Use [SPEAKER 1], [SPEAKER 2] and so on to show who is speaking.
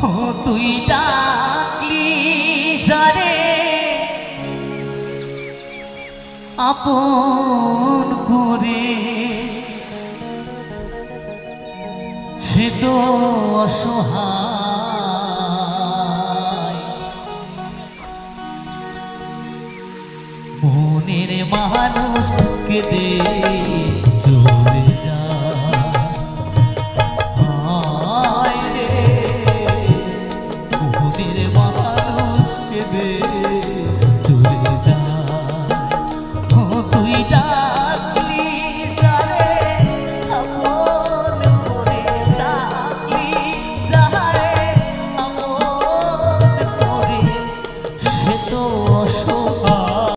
[SPEAKER 1] ও তুই ডাকলি যারে আপন করে সে তো অসহায় মনের মানুষ কেঁদে